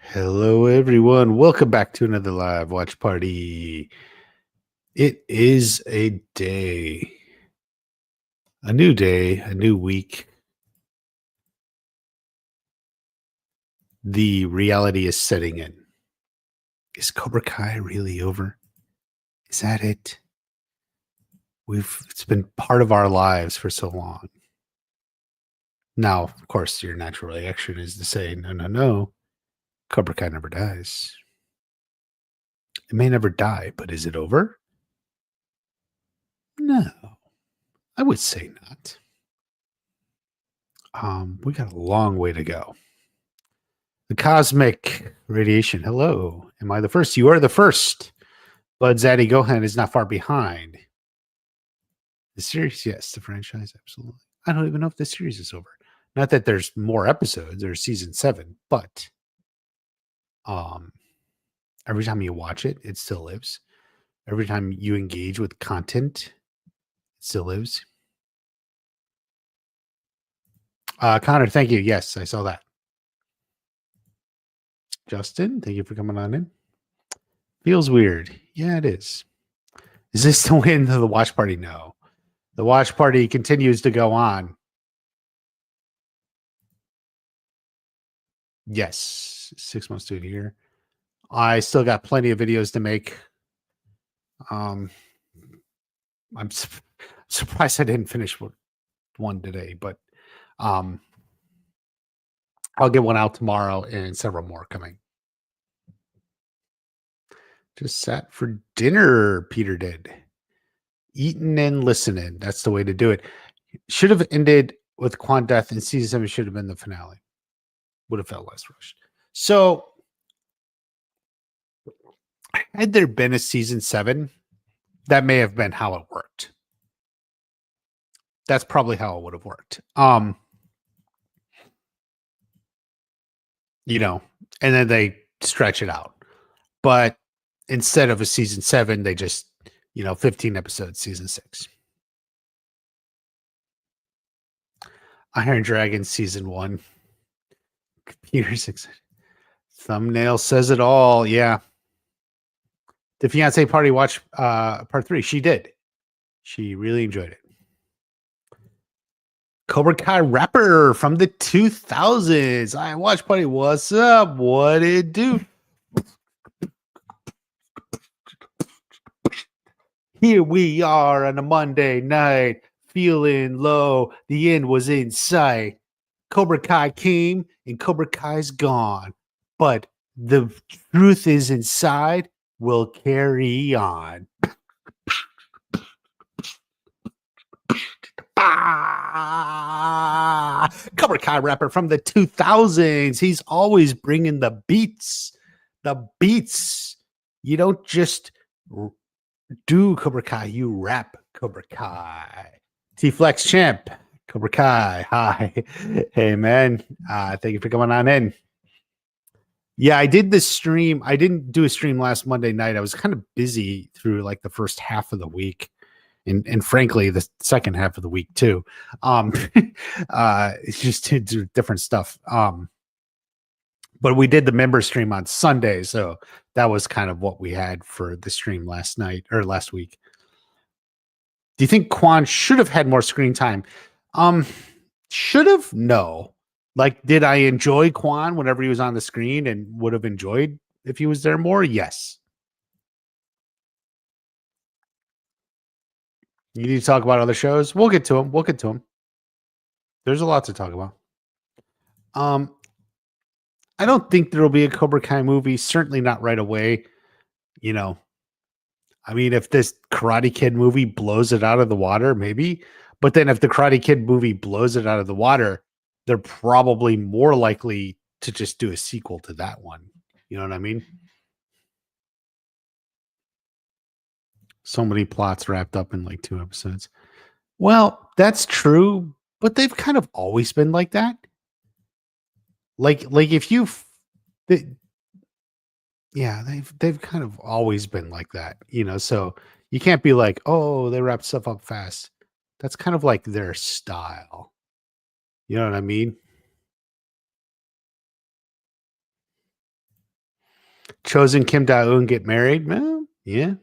Hello, everyone. Welcome back to another live watch party. It is a day, a new week. The reality is setting in. Is Cobra Kai really over? Is that it? It's been part of our lives for so long. Now, of course, your natural reaction is to say, no. Cobra Kai never dies. It may never die, but is it over? No, I would say not. We got a long way to go. The cosmic radiation. Hello. Am I the first? You are the first. Bud Zaddy Gohan is not far behind. The series, yes. The franchise, absolutely. I don't even know if the series is over. Not that there's more episodes. There's season 7, but every time you watch it, it still lives. Every time you engage with content, it still lives. Connor, thank you. Yes, I saw that. Justin, thank you for coming on in. Feels weird. Yeah, it is. Is this the way into the watch party? No. The watch party continues to go on. Yes. 6 months to a year. I still got plenty of videos to make. I'm surprised I didn't finish one today, but I'll get one out tomorrow and several more coming. Just sat for dinner, Peter did. Eating and listening. That's the way to do it. Should have ended with Quan death, and season 7 should have been the finale. Would have felt less rushed. So, had there been a season 7, that may have been how it worked. That's probably how it would have worked. And then they stretch it out. But instead of a season 7, they just, 15 episodes, season 6. Iron Dragon season 1. Computer 6. Thumbnail says it all. Yeah. The fiance party watch part 3. She did. She really enjoyed it. Cobra Kai rapper from the 2000s. I watch party. What's up? What it do? Here we are on a Monday night, feeling low. The end was in sight. Cobra Kai came and Cobra Kai's gone. But the truth is inside. We'll carry on. Cobra Kai rapper from the 2000s. He's always bringing the beats. The beats. You don't just do Cobra Kai, you rap Cobra Kai. T-Flex Champ, Cobra Kai. Hi. Hey, man. Thank you for coming on in. Yeah, I did this stream. I didn't do a stream last Monday night. I was kind of busy through like the first half of the week. And frankly, the second half of the week too. It's just to do different stuff. But we did the member stream on Sunday, so that was kind of what we had for the stream last week. Do you think Quan should have had more screen time? Should have? No. Like, did I enjoy Quan whenever he was on the screen and would have enjoyed if he was there more? Yes. You need to talk about other shows? We'll get to them. There's a lot to talk about. I don't think there will be a Cobra Kai movie. Certainly not right away. I mean, if this Karate Kid movie blows it out of the water, maybe. But then if the Karate Kid movie blows it out of the water, they're probably more likely to just do a sequel to that one. You know what I mean? So many plots wrapped up in like 2 episodes. Well, that's true, but they've kind of always been like that. Like if they've kind of always been like that, so you can't be like, oh, they wrap stuff up fast. That's kind of like their style. You know what I mean? Chosen Kim Da-eun get married? Well, yeah.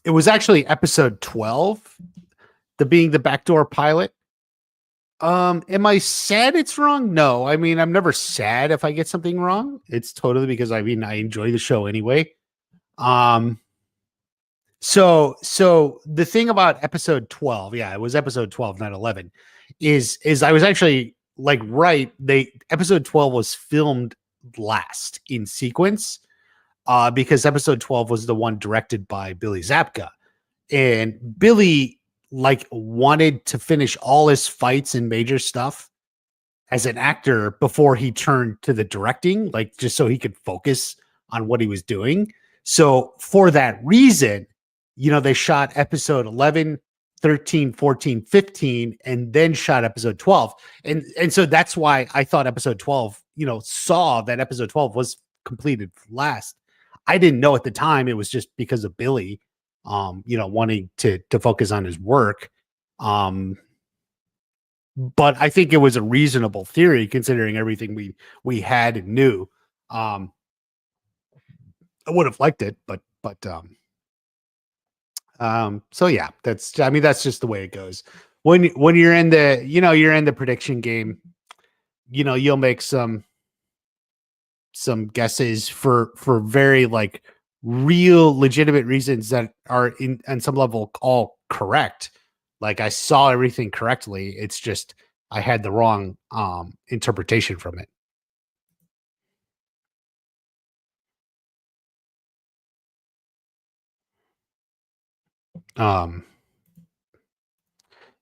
It was actually episode 12, being the backdoor pilot. Am I sad it's wrong? No. I mean, I'm never sad if I get something wrong. It's totally because I enjoy the show anyway. So the thing about episode 12, yeah, it was episode 12, not 11, is I was actually like, right, episode 12 was filmed last in sequence, because episode 12 was the one directed by Billy Zabka. And Billy like wanted to finish all his fights and major stuff as an actor before he turned to the directing, like just so he could focus on what he was doing. So for that reason, they shot episode 11, 13, 14, 15, and then shot episode 12. And so that's why I thought episode 12, saw that episode 12 was completed last. I didn't know at the time it was just because of Billy, wanting to focus on his work. But I think it was a reasonable theory considering everything we had and knew. I would have liked it, but so yeah, that's just the way it goes. When you're in the, you're in the prediction game, you'll make some guesses for very like real legitimate reasons that are on some level all correct. Like I saw everything correctly. It's just I had the wrong interpretation from it.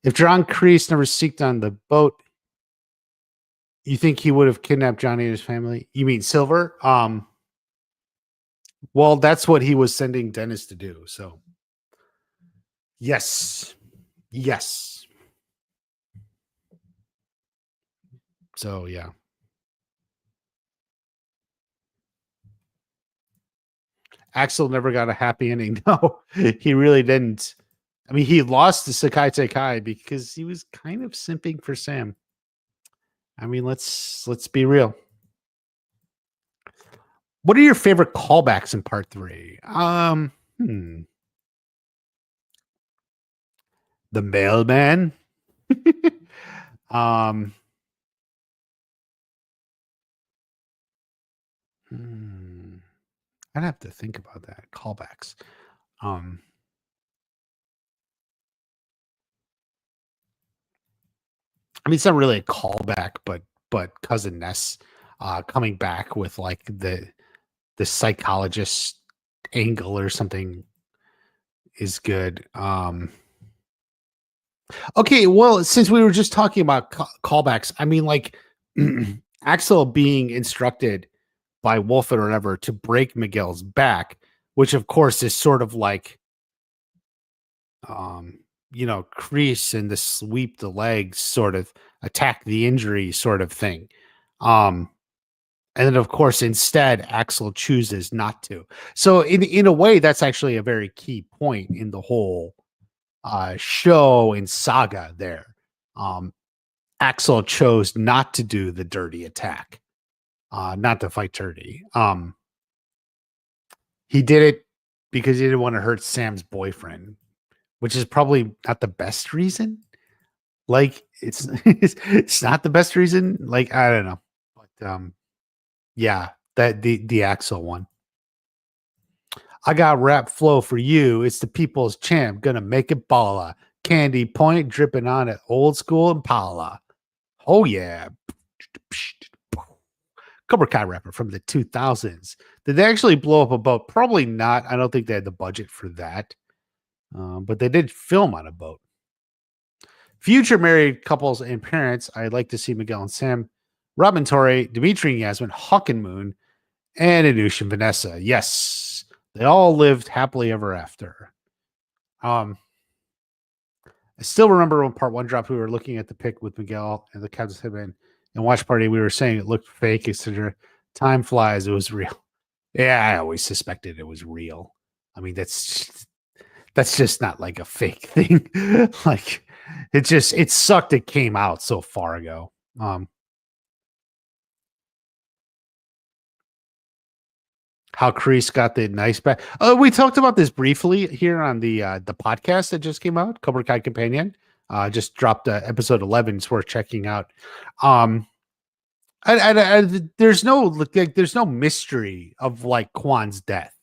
If John Kreese never seeked on the boat, you think he would have kidnapped Johnny and his family? You mean Silver? Well, that's what he was sending Dennis to do. So yes. So yeah. Axel never got a happy ending. No, he really didn't. I mean, he lost to Sakai Tekai because he was kind of simping for Sam. I mean, let's be real. What are your favorite callbacks in part 3? The mailman. I'd have to think about that. Callbacks. I mean, it's not really a callback, but Cousin Ness coming back with like the psychologist angle or something is good. Okay, well, since we were just talking about callbacks, I mean, like Axel being instructed by Wolf or whatever to break Miguel's back, which of course is sort of like, crease and the sweep the legs, sort of attack the injury sort of thing. And then of course, instead, Axel chooses not to. So in a way, that's actually a very key point in the whole show and saga there. Axel chose not to do the dirty attack, not to fight Dirty. He did it because he didn't want to hurt Sam's boyfriend, which is probably not the best reason. Like it's it's not the best reason. Like I don't know, but yeah, that the Axel one. I got rap flow for you. It's the people's champ, gonna make it balla. Candy point dripping on it, old school Impala. Oh yeah. Cobra Kai rapper from the 2000s. Did they actually blow up a boat? Probably not. I don't think they had the budget for that. But they did film on a boat. Future married couples and parents. I'd like to see Miguel and Sam, Robin Torre, Dimitri and Yasmin, Hawk and Moon, and Anush and Vanessa. Yes. They all lived happily ever after. I still remember when part 1 dropped, we were looking at the pic with Miguel and the Captain's Headband and Watch Party. We were saying it looked fake, etc. Time flies. It was real. Yeah, I always suspected it was real. I mean, that's just not like a fake thing. Like it sucked. It came out so far ago. How Kreese got the nice back. Oh, we talked about this briefly here on the podcast that just came out, Cobra Kai Companion. Just dropped episode 11. It's worth checking out. There's no mystery of like Kwan's death.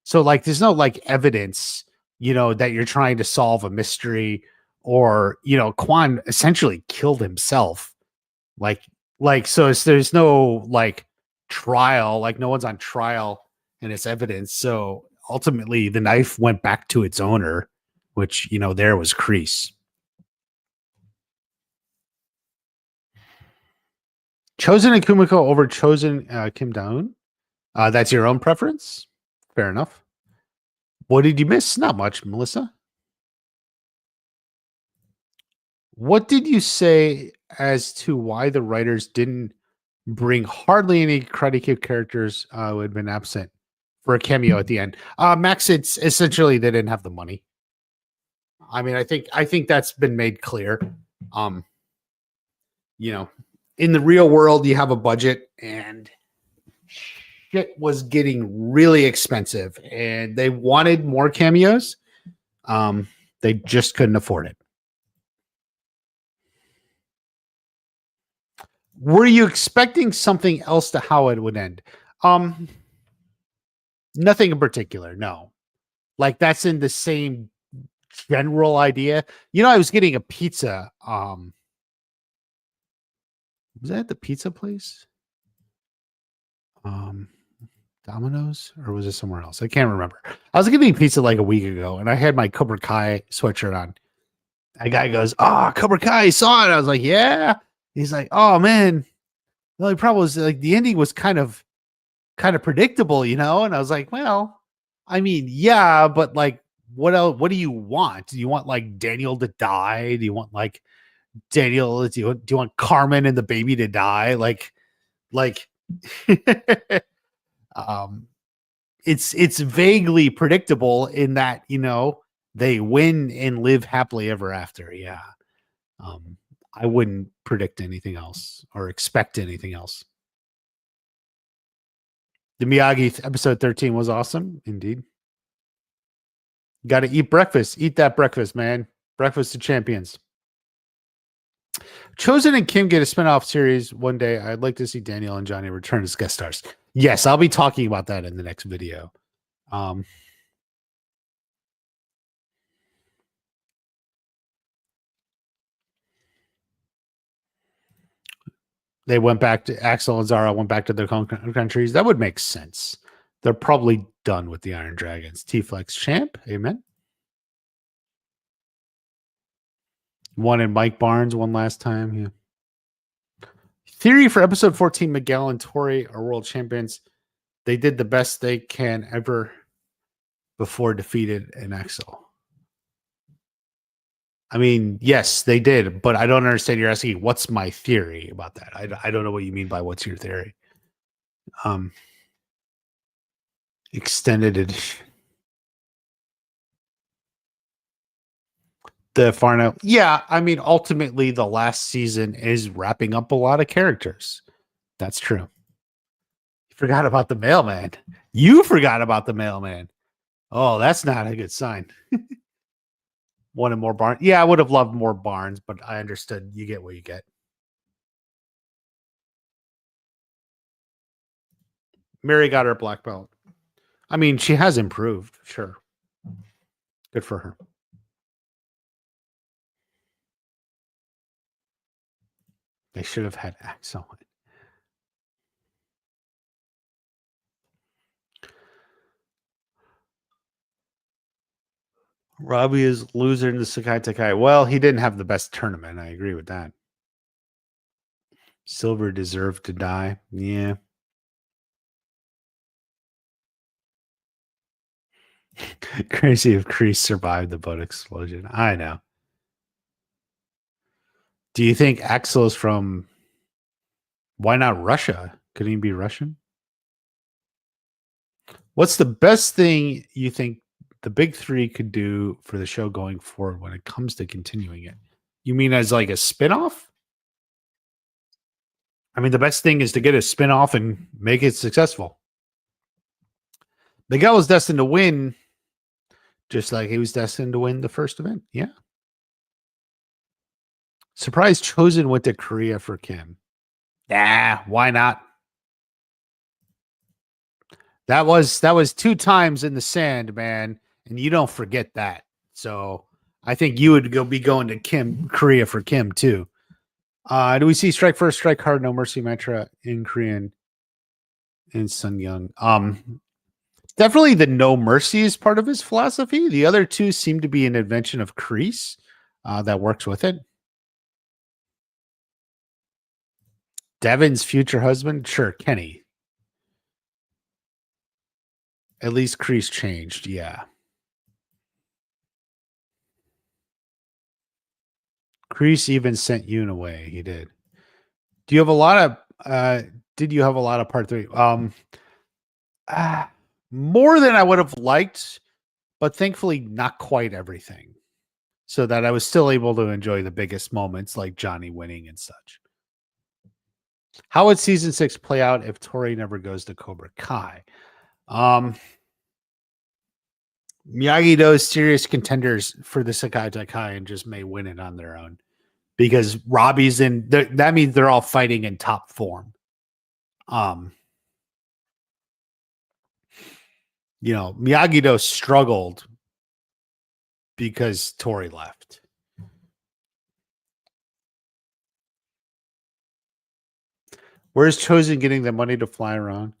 So like there's no like evidence, that you're trying to solve a mystery, or Kwan essentially killed himself. So there's no like trial, like no one's on trial and it's evidence. So ultimately the knife went back to its owner, which there was Kreese. Chosen and Kumiko over Chosen Kim Daun. That's your own preference. Fair enough. What did you miss? Not much, Melissa. What did you say as to why the writers didn't bring hardly any Karate Kid characters who had been absent for a cameo at the end? Max, it's essentially they didn't have the money. I mean, I think that's been made clear. In the real world, you have a budget and shit was getting really expensive and they wanted more cameos. They just couldn't afford it. Were you expecting something else to how it would end? Nothing in particular. No, like that's in the same general idea. I was getting a pizza. Was that at the pizza place? Domino's, or was it somewhere else? I can't remember. I was getting pizza like a week ago and I had my Cobra Kai sweatshirt on. A guy goes, Cobra Kai, saw it. I was like, yeah. He's like, oh man. The only problem was like the ending was kind of predictable, And I was like, well, I mean, yeah, but like what else? What do you want? Do you want like Daniel to die? Do you want like Daniel? Do you want Carmen and the baby to die? Like it's vaguely predictable in that they win and live happily ever after. Yeah. I wouldn't predict anything else or expect anything else. The Miyagi episode 13 was awesome. Indeed. Got to eat breakfast. Eat that breakfast, man. Breakfast of champions. Chosen and Kim get a spinoff series one day. I'd like to see Daniel and Johnny return as guest stars. Yes, I'll be talking about that in the next video. They went back to Axel and Zara went back to their countries. That would make sense. They're probably done with the Iron Dragons. T-Flex champ. Amen. One in Mike Barnes one last time. Yeah. Theory for episode 14, Miguel and Tori are world champions. They did the best they can ever before defeated an Axel. I mean, yes, they did, but I don't understand. You're asking, what's my theory about that? I don't know what you mean by what's your theory. Extended edition. The Farno. Yeah, I mean, ultimately, the last season is wrapping up a lot of characters. That's true. You forgot about the mailman. You forgot about the mailman. Oh, that's not a good sign. Wanted more Barnes. Yeah, I would have loved more Barnes, but I understood. You get what you get. Mary got her black belt. I mean, she has improved. Sure. Good for her. They should have had Axel. Robbie is loser in the Sakai Takai. Well, he didn't have the best tournament. I agree with that. Silver deserved to die. Yeah. Crazy if Kreese survived the boat explosion. I know. Do you think Axel is from... Why not Russia? Could he be Russian? What's the best thing you think the big three could do for the show going forward when it comes to continuing it? You mean as like a spinoff? I mean, the best thing is to get a spinoff and make it successful. Miguel was destined to win, just like he was destined to win the first event. Yeah. Surprise Chosen went to Korea for Kim. Nah, why not? That was 2 times in the sand, man, and you don't forget that. So I think you would be going to Korea for Kim too. Do we see strike first, strike hard, no mercy mantra in Korean in Sun Young? Definitely the no mercy is part of his philosophy. The other two seem to be an invention of Kreese that works with it. Devin's future husband, sure, Kenny. At least Kreese changed, yeah. Kreese even sent Yoon away. He did. Do you have a lot of did you have a lot of part 3? More than I would have liked, but thankfully not quite everything. So that I was still able to enjoy the biggest moments like Johnny winning and such. How would season 6 play out if Tori never goes to Cobra Kai? Miyagi-Do is serious contenders for the Sekai Taikai and just may win it on their own because Robbie's in. That means they're all fighting in top form. Miyagi-Do struggled because Tori left. Where's Chosen getting the money to fly around?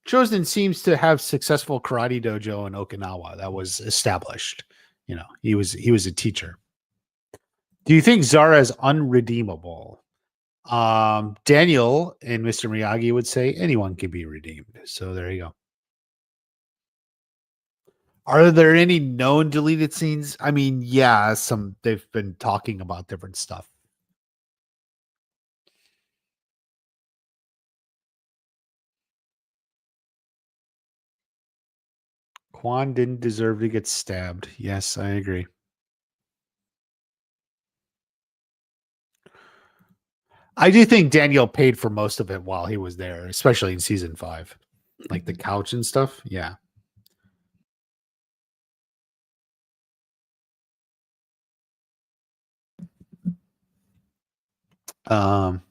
Chosen seems to have successful karate dojo in Okinawa that was established. He was a teacher. Do you think Zara is unredeemable? Daniel and Mr. Miyagi would say anyone can be redeemed. So there you go. Are there any known deleted scenes? I mean, yeah, they've been talking about different stuff. Quan didn't deserve to get stabbed. Yes, I agree. I do think Daniel paid for most of it while he was there, especially in season 5. Like the couch and stuff. Yeah. Hawk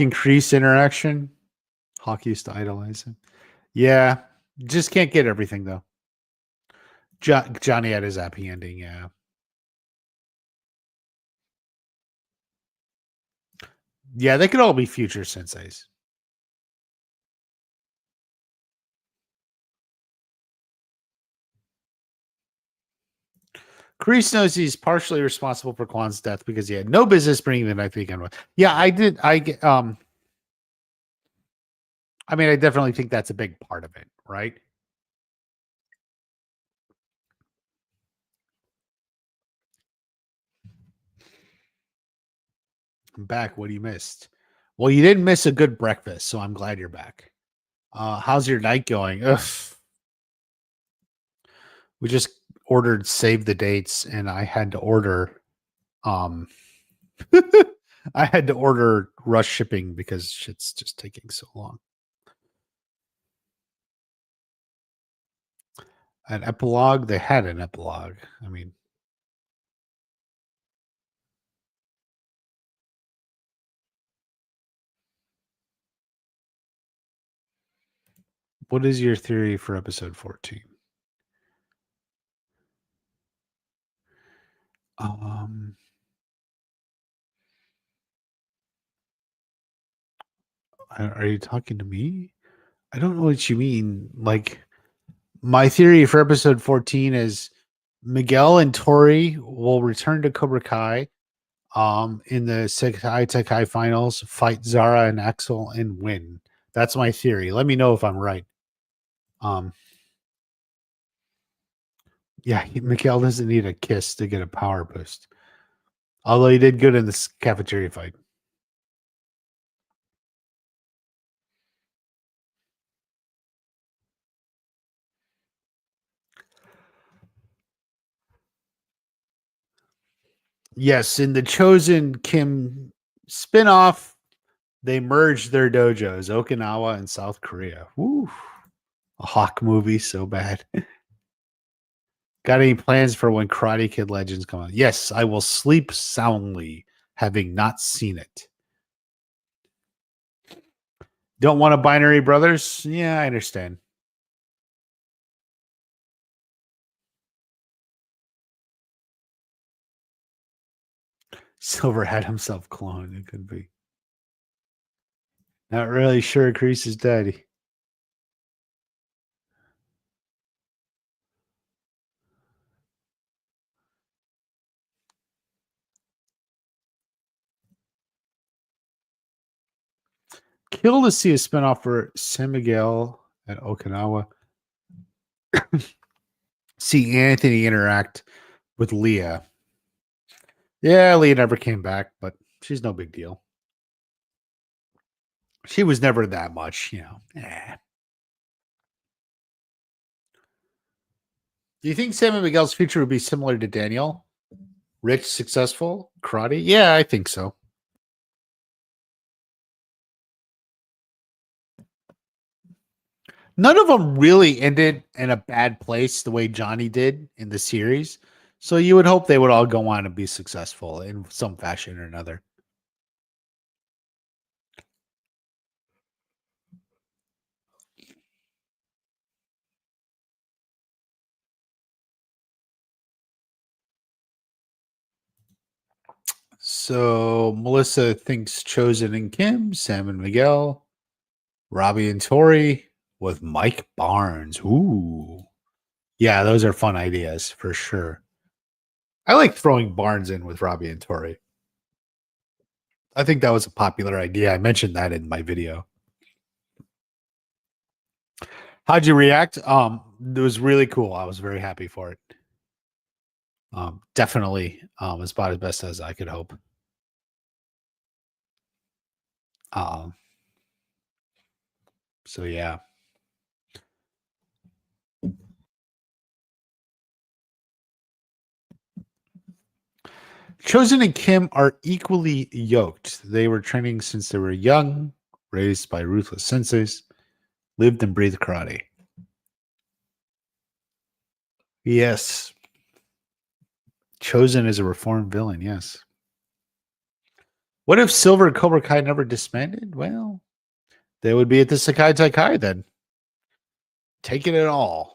and Kreese interaction. Hawk used to idolize him. Yeah. Just can't get everything though. Johnny had his happy ending, yeah. Yeah, they could all be future senseis. Kreese knows he's partially responsible for Kwan's death because he had no business bringing the knife to begin with. Yeah, I did. I mean, I definitely think that's a big part of it, right? I'm back. What you missed? Well, you didn't miss a good breakfast, so I'm glad you're back. How's your night going? Ugh. We just ordered save the dates, and I had to order I had to order rush shipping because shit's just taking so long. An epilogue? They had an epilogue. I mean, what is your theory for episode 14? Are you talking to me? I don't know what you mean. Like, my theory for episode 14 is Miguel and Tori will return to Cobra Kai in the Sekai Tekai finals, fight Zara and Axel and win. That's my theory. Let me know if I'm right. Yeah, Miguel doesn't need a kiss to get a power boost. Although he did good in this cafeteria fight. Yes, in the Chosen Kim spinoff, they merged their dojos, Okinawa and South Korea. Woo. A Hawk movie, so bad. Got any plans for when Karate Kid Legends come out? Yes, I will sleep soundly, having not seen it. Don't want a Binary Brothers? Yeah, I understand. Silver had himself cloned. It could be. Not really sure Kreese is dead. Kill to see a spinoff for San Miguel at Okinawa. See Anthony interact with Leah. Yeah, Leah never came back, but she's no big deal. She was never that much, you know. Do you think Sam and Miguel's future would be similar to Daniel? Rich, successful, karate? Yeah, I think so. None of them really ended in a bad place the way Johnny did in the series. So you would hope they would all go on and be successful in some fashion or another. So Melissa thinks Chosen and Kim, Sam and Miguel, Robbie and Tori with Mike Barnes. Ooh. Yeah, those are fun ideas for sure. I like throwing Barnes in with Robbie and Tori. I think that was a popular idea. I mentioned that in my video. How'd you react? It was really cool. I was very happy for it. Definitely as about as best as I could hope. Um, so yeah. Chosen and Kim are equally yoked. They were training since they were young, raised by ruthless senseis, lived and breathed karate. Yes. Chosen is a reformed villain, yes. What if Silver and Cobra Kai never disbanded? Well, they would be at the Sakai Taikai then. Taking it all.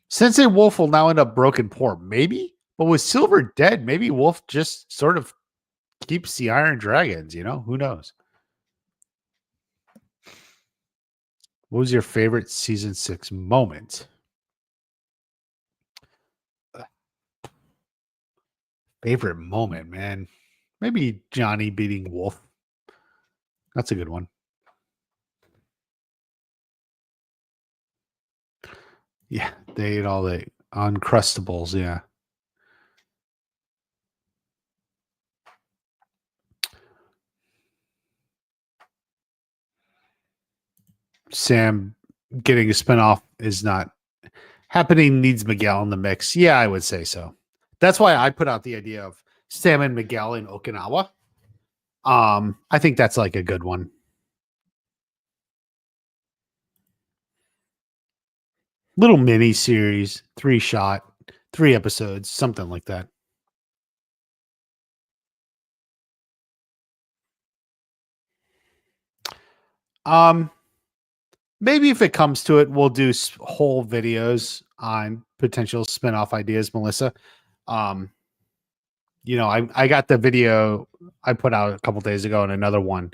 Sensei Wolf will now end up broken poor. Maybe. But with Silver dead, maybe Wolf just sort of keeps the Iron Dragons, you know? Who knows? What was your favorite season 6 moment? Favorite moment, man. Maybe Johnny beating Wolf. That's a good one. Yeah, they ate all the Uncrustables. Yeah. Sam getting a spinoff is not happening. Needs Miguel in the mix. Yeah, I would say so. That's why I put out the idea of Sam and Miguel in Okinawa. I think that's like a good one. Little mini series, 3-shot, 3 episodes, something like that. Um, maybe if it comes to it, we'll do whole videos on potential spinoff ideas, Melissa. Um, I got the video I put out a couple days ago and another one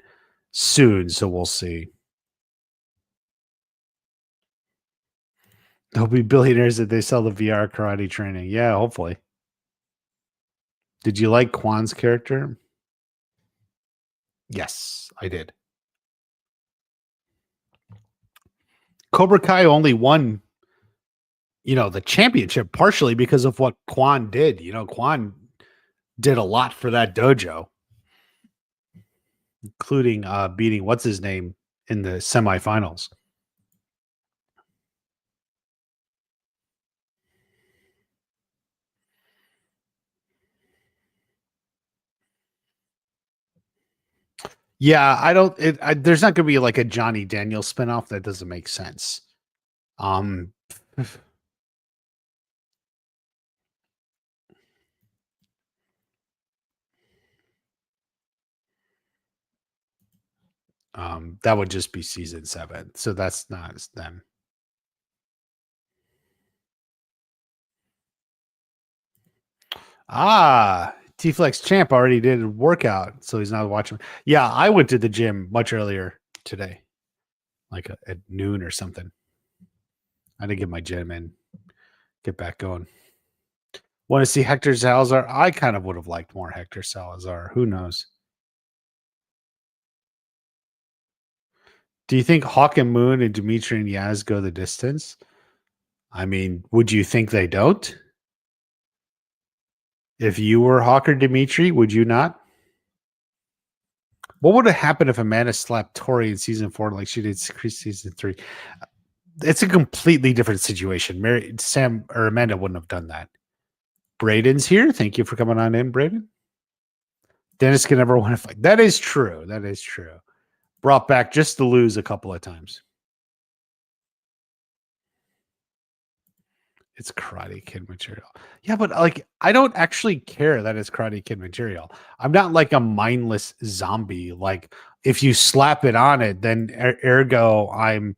soon, so we'll see. They'll be billionaires if they sell the VR karate training. Yeah, hopefully. Did you like Kwan's character? Yes, I did. Cobra Kai only won, the championship partially because of what Kwan did. Kwan did a lot for that dojo, including beating what's his name in the semifinals. Yeah, I don't. There's not going to be like a Johnny Daniels spinoff. That doesn't make sense. Um, that would just be season 7. So that's not them. Ah, T Flex Champ already did a workout, so he's not watching. Yeah, I went to the gym much earlier today, like at noon or something. I had to get my gym in, get back going. Want to see Hector Salazar? I kind of would have liked more Hector Salazar. Who knows? Do you think Hawk and Moon and Dimitri and Yaz go the distance? I mean, would you think they don't? If you were Hawk or Dimitri, would you not? What would have happened if Amanda slapped Tori in season 4 like she did season 3? It's a completely different situation. Sam or Amanda wouldn't have done that. Braden's here. Thank you for coming on in, Braden. Dennis can never want to fight. That is true. That is true. Brought back just to lose a couple of times. It's Karate Kid material. Yeah, but like I don't actually care that it's Karate Kid material. I'm not like a mindless zombie. Like if you slap it on it, then ergo I'm,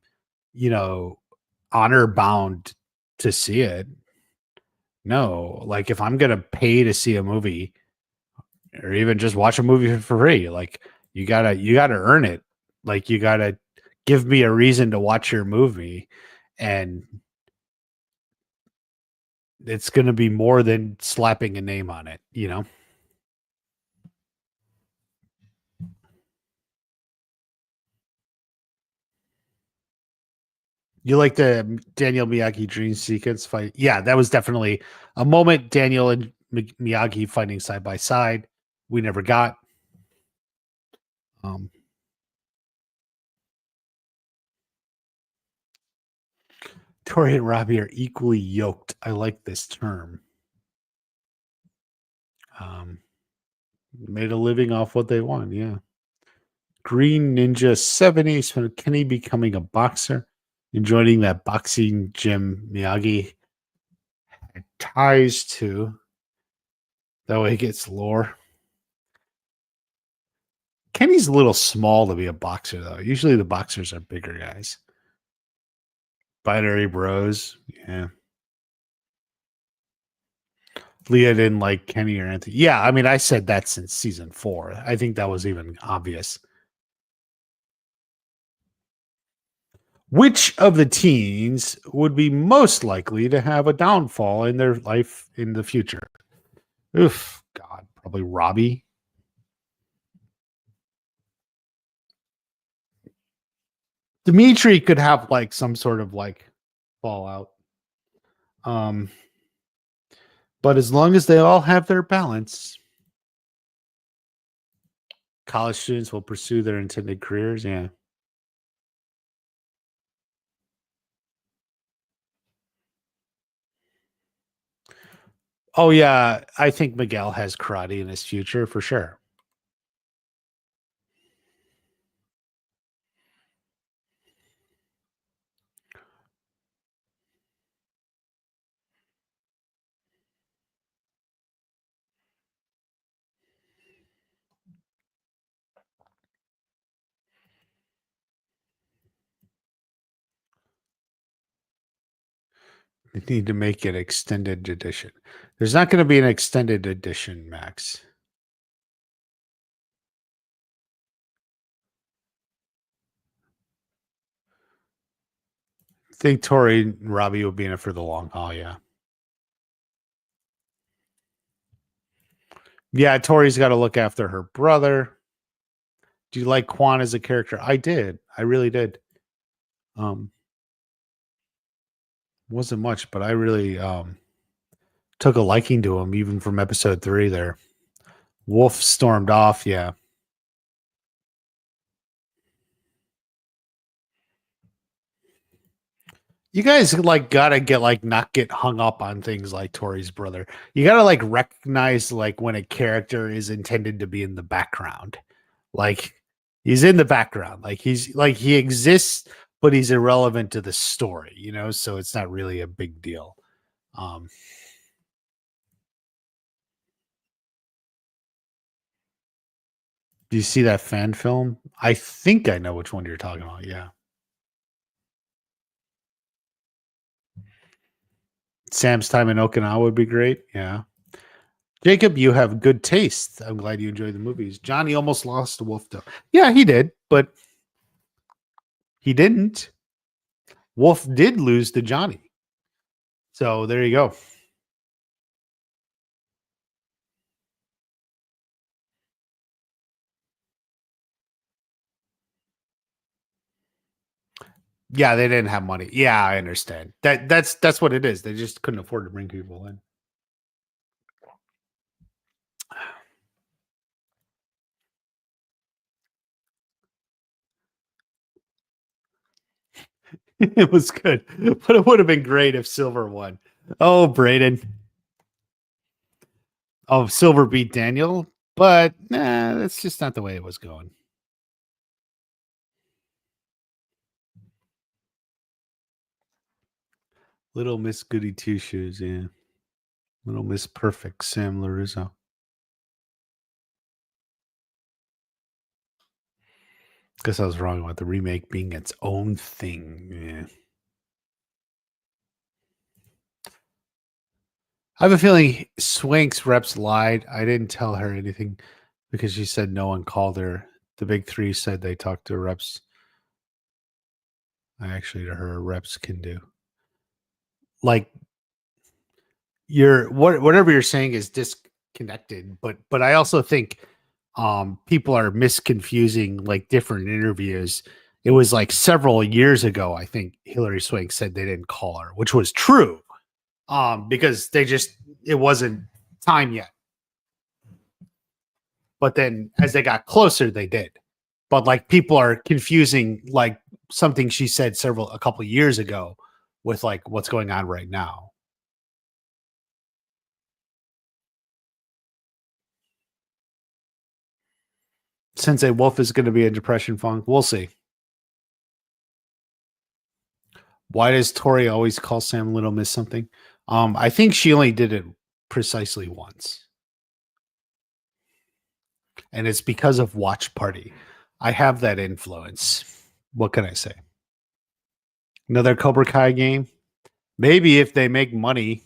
honor bound to see it. No, like if I'm gonna pay to see a movie or even just watch a movie for free, like you gotta earn it. Like you gotta give me a reason to watch your movie, and it's gonna be more than slapping a name on it, You like the Daniel Miyagi dream sequence fight? Yeah, that was definitely a moment. Daniel and Miyagi fighting side by side. We never got. Um, Tori and Robbie are equally yoked. I like this term. Made a living off what they want. Yeah. Green Ninja 70 spent Kenny becoming a boxer and joining that boxing gym Miyagi had ties to. That way he gets lore. Kenny's a little small to be a boxer, though. Usually the boxers are bigger guys. Binary Bros. Yeah. Leah didn't like Kenny or Anthony. Yeah, I mean, I said that since season 4. I think that was even obvious. Which of the teens would be most likely to have a downfall in their life in the future? Oof, God, probably Robbie. Dimitri could have like some sort of like fallout. But as long as they all have their balance, college students will pursue their intended careers. Yeah. Oh yeah, I think Miguel has karate in his future for sure. They need to make it extended edition. There's not going to be an extended edition, Max. I think Tori and Robbie will be in it for the long haul. Yeah. Yeah, Tori's got to look after her brother. Do you like Quan as a character? I did. I really did. Wasn't much, but I really took a liking to him even from episode 3 there. Wolf stormed off, yeah. You guys like gotta get like not get hung up on things like Tori's brother. You gotta like recognize like when a character is intended to be in the background. Like He's in the background. Like he exists, but he's irrelevant to the story, you know, so it's not really a big deal. Um do you see that fan film? I think I know which one you're talking about. Yeah. Sam's time in Okinawa would be great. Yeah. Jacob, you have good taste. I'm glad you enjoyed the movies. Johnny almost lost to Wolf though. Yeah, he did, but he didn't. Wolf did lose to Johnny. So there you go. Yeah, they didn't have money. Yeah, I understand. That's what it is. They just couldn't afford to bring people in. It was good, but it would have been great if Silver won. Oh, Braden. Oh, Silver beat Daniel, but nah, that's just not the way it was going. Little Miss Goody Two Shoes, yeah. Little Miss Perfect, Sam Larizzo. Guess I was wrong about the remake being its own thing. Yeah. I have a feeling Swank's reps lied. I didn't tell her anything because she said no one called her. The big three said they talked to reps. Actually, to her reps can do. Like whatever you're saying is disconnected, but I also think people are misconfusing like different interviews. It was like several years ago, I think Hillary Swank said they didn't call her, which was true. Because it wasn't time yet. But then as they got closer, they did. But like people are confusing like something she said a couple of years ago with like what's going on right now. Sensei Wolf is going to be a depression funk. We'll see. Why does Tori always call Sam Little Miss something? I think she only did it precisely once. And it's because of Watch Party. I have that influence. What can I say? Another Cobra Kai game? Maybe if they make money.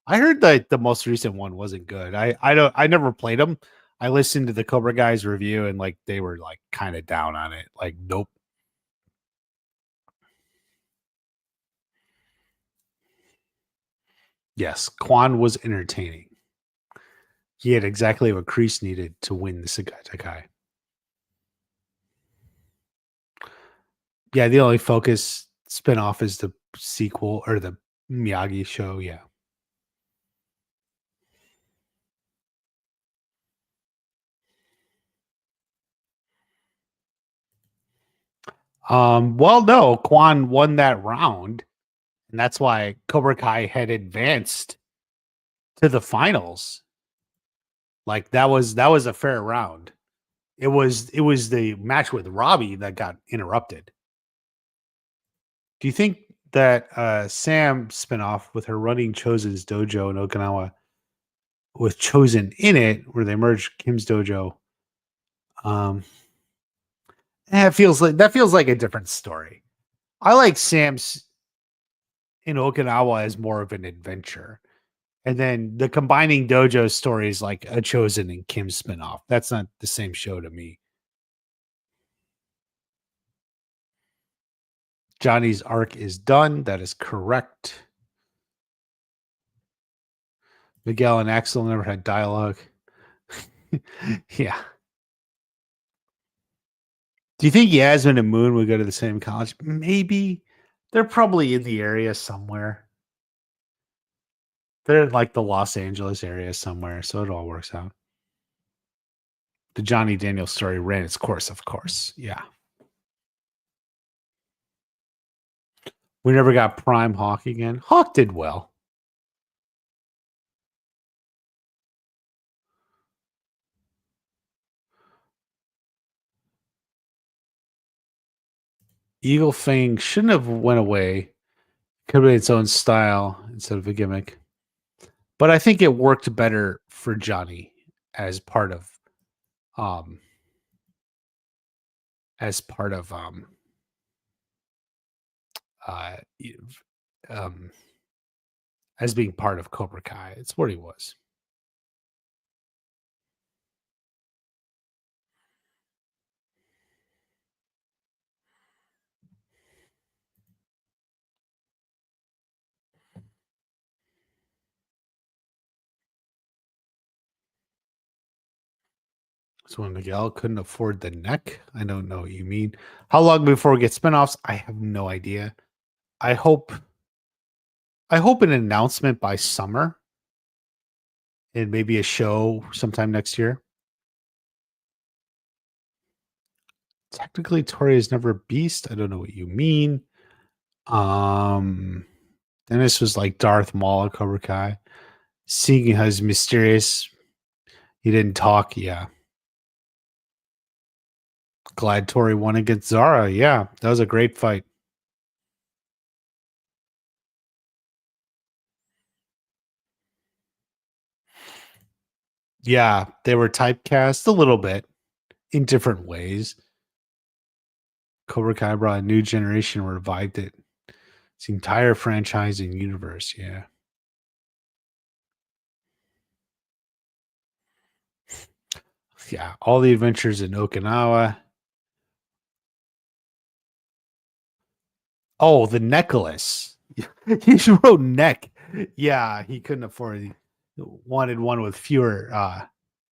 I heard that the most recent one wasn't good. I never played them. I listened to the Cobra Guy's review and like they were like kind of down on it. Like, nope. Yes, Quan was entertaining. He had exactly what Kreese needed to win the Sagai Takai. Yeah, the only focus spinoff is the sequel or the Miyagi show. Yeah. Well, no, Quan won that round, and that's why Cobra Kai had advanced to the finals. Like that was a fair round. It was the match with Robbie that got interrupted. Do you think that Sam spinoff with her running Chosen's dojo in Okinawa with Chosen in it, where they merged Kim's dojo, um, it feels like a different story. I like Sam's in Okinawa as more of an adventure. And then the combining dojo story is like a Chosen and Kim spinoff. That's not the same show to me. Johnny's arc is done. That is correct. Miguel and Axel never had dialogue. Yeah. Do you think Yasmin and Moon would go to the same college? Maybe. They're probably in the area somewhere. They're in like the Los Angeles area somewhere, so it all works out. The Johnny Daniels story ran its course, of course. Yeah. We never got Prime Hawk again. Hawk did well. Eagle Fang shouldn't have went away. Could have been its own style instead of a gimmick. But I think it worked better for Johnny as part of um as part of uh um as being part of Cobra Kai. It's what he was. So when Miguel couldn't afford the neck, I don't know what you mean. How long before we get spinoffs? I have no idea. I hope I hope an announcement by summer and maybe a show sometime next year. Technically, Tori is never a beast. I don't know what you mean. Um Dennis was like Darth Maul at Cobra Kai. Seeing how he's mysterious. He didn't talk. Yeah. Glad Tori won against Zara. Yeah. That was a great fight. Yeah. They were typecast a little bit in different ways. Cobra Kai brought a new generation, revived it. Its entire franchise and universe. Yeah. Yeah. All the adventures in Okinawa. Oh, the necklace. He wrote neck. Yeah, he couldn't afford it. He wanted one with fewer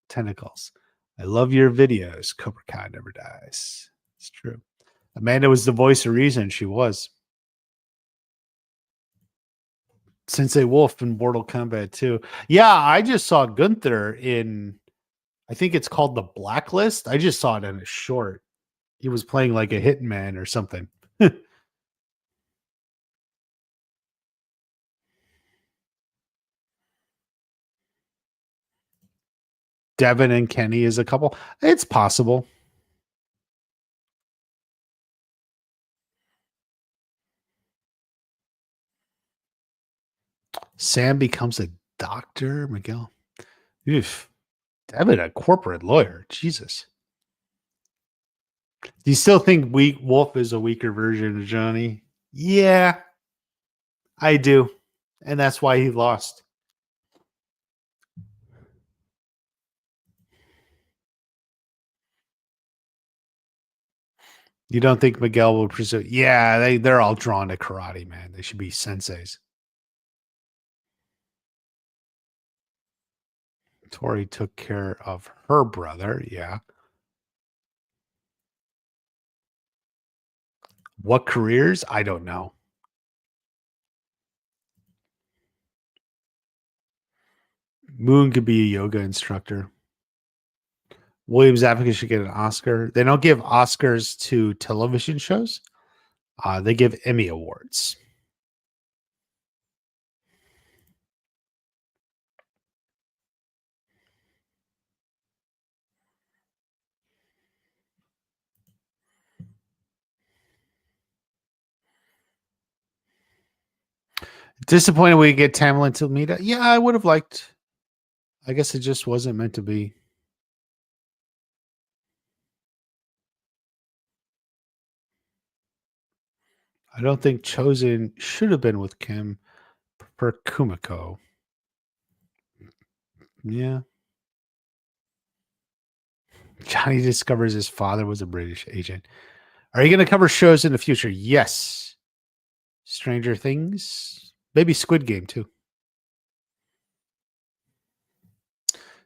tentacles. I love your videos. Cobra Kai never dies. It's true. Amanda was the voice of reason. She was. Sensei Wolf in Mortal Kombat 2. Yeah, I just saw Gunther in, I think it's called The Blacklist. I just saw it in a short. He was playing like a hitman or something. Devin and Kenny is a couple. It's possible. Sam becomes a doctor, Miguel. Oof. Devin, a corporate lawyer. Jesus. Do you still think Weak Wolf is a weaker version of Johnny? Yeah, I do. And that's why he lost. You don't think Miguel will pursue? Yeah, they're all drawn to karate, man. They should be senseis. Tori took care of her brother. Yeah. What careers? I don't know. Moon could be a yoga instructor. Williams Advocate should get an Oscar. They don't give Oscars to television shows. They give Emmy awards. Disappointed we get Tamlin Tilmida. Yeah, I would have liked. I guess it just wasn't meant to be. I don't think Chosen should have been with Kim for Kumiko. Yeah. Johnny discovers his father was a British agent. Are you going to cover shows in the future? Yes. Stranger Things. Maybe Squid Game too.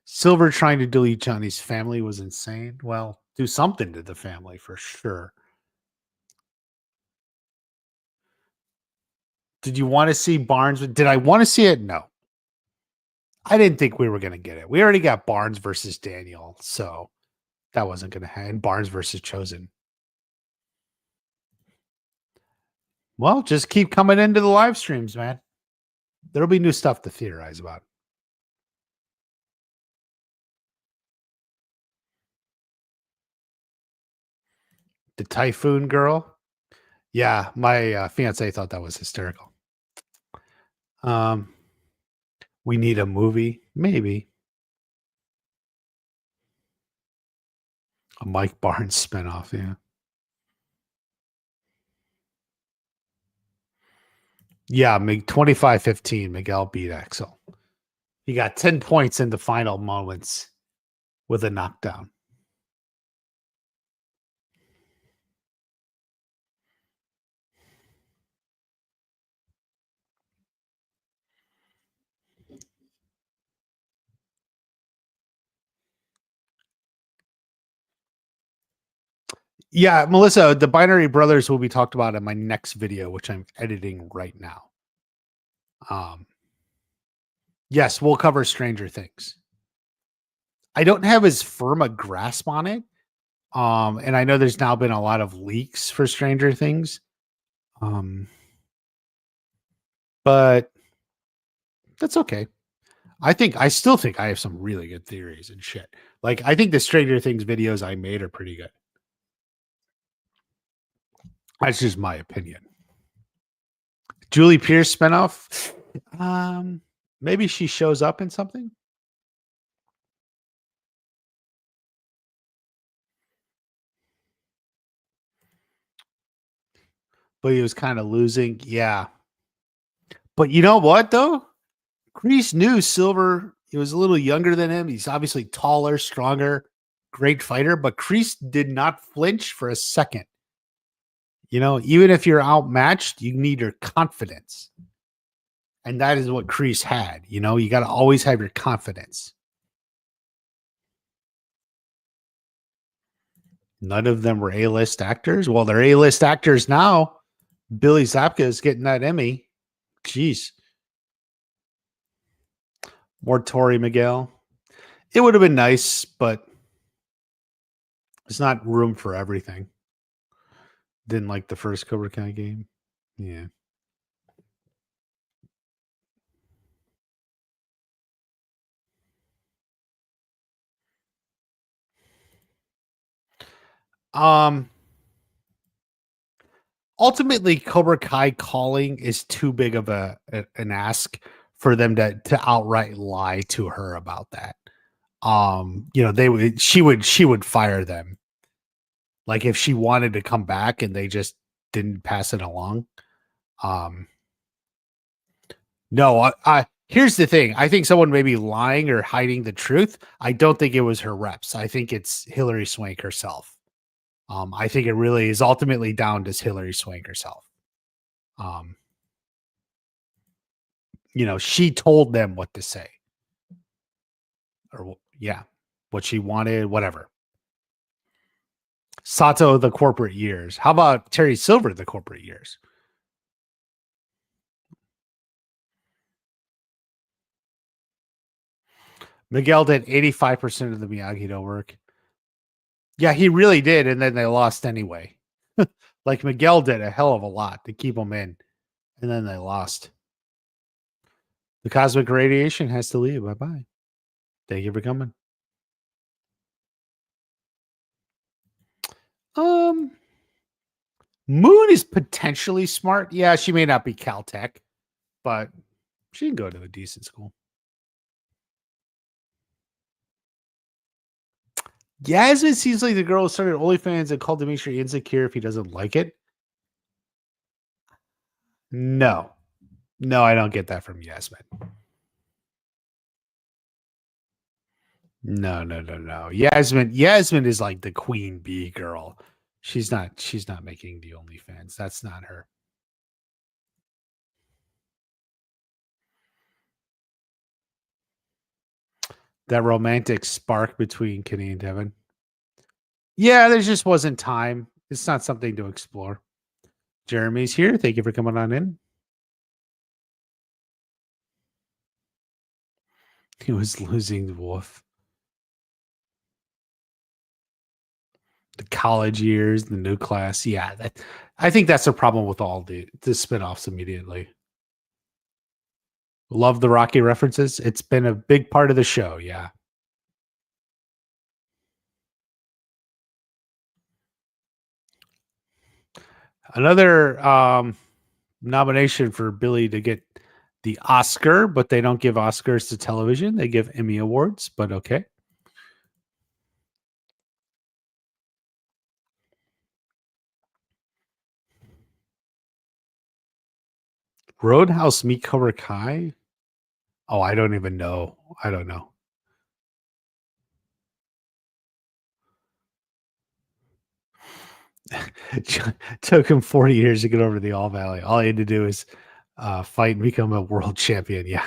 Silver trying to delete Johnny's family was insane. Well, do something to the family for sure. Did you want to see Barnes? Did I want to see it? No. I didn't think we were going to get it. We already got Barnes versus Daniel, so that wasn't going to happen. Barnes versus Chosen. Well, just keep coming into the live streams, man. There'll be new stuff to theorize about. The Typhoon Girl. Yeah, my fiance thought that was hysterical. Um, we need a movie, maybe a Mike Barnes spinoff. Yeah, yeah. 25-15. Miguel beat Axel. He got 10 points in the final moments with a knockdown. Yeah, Melissa, the Binary Brothers will be talked about in my next video, which I'm editing right now. Yes, we'll cover Stranger Things. I don't have as firm a grasp on it. And I know there's now been a lot of leaks for Stranger Things. But that's okay. I still think I have some really good theories and shit. Like, I think the Stranger Things videos I made are pretty good. That's just my opinion. Julie Pierce spinoff. Maybe she shows up in something. But he was kind of losing. Yeah. But you know what, though? Kreese knew Silver. He was a little younger than him. He's obviously taller, stronger, great fighter. But Kreese did not flinch for a second. You know, even if you're outmatched, you need your confidence. And that is what Kreese had. You know, you got to always have your confidence. None of them were A-list actors. Well, they're A-list actors now. Billy Zabka is getting that Emmy. Jeez. More Tori Miguel. It would have been nice, but it's not room for everything. Didn't like the first Cobra Kai game. Yeah. Ultimately, Cobra Kai calling is too big of an ask for them to outright lie to her about that. You know, she would fire them. Like, if she wanted to come back and they just didn't pass it along. No, here's the thing. I think someone may be lying or hiding the truth. I don't think it was her reps. I think it's Hillary Swank herself. I think it really is ultimately down to Hillary Swank herself. You know, she told them what to say. Or yeah, what she wanted, whatever. Sato, the corporate years. How about Terry Silver, the corporate years? Miguel did 85% of the Miyagi-Do work. Yeah, he really did. And then they lost anyway. Like, Miguel did a hell of a lot to keep them in. And then they lost. The cosmic radiation has to leave. Bye-bye. Thank you for coming. Moon is potentially smart. Yeah, she may not be Caltech, but she can go to a decent school. Yasmin seems like the girl who started OnlyFans and called to make sure he's insecure if he doesn't like it. No, I don't get that from Yasmin. No. Yasmin is like the queen bee girl. She's not making the OnlyFans. That's not her. That romantic spark between Kenny and Devin. Yeah, there just wasn't time. It's not something to explore. Jeremy's here. Thank you for coming on in. He was losing the wolf. The college years, the new class. Yeah, I think that's a problem with all the spinoffs immediately. Love the Rocky references. It's been a big part of the show. Yeah. Another nomination for Billy to get the Oscar, but they don't give Oscars to television. They give Emmy Awards, but okay. Roadhouse meet Cobra Kai? Oh, I don't even know. I don't know. Took him 40 years to get over to the All Valley. All he had to do is fight and become a world champion. Yeah.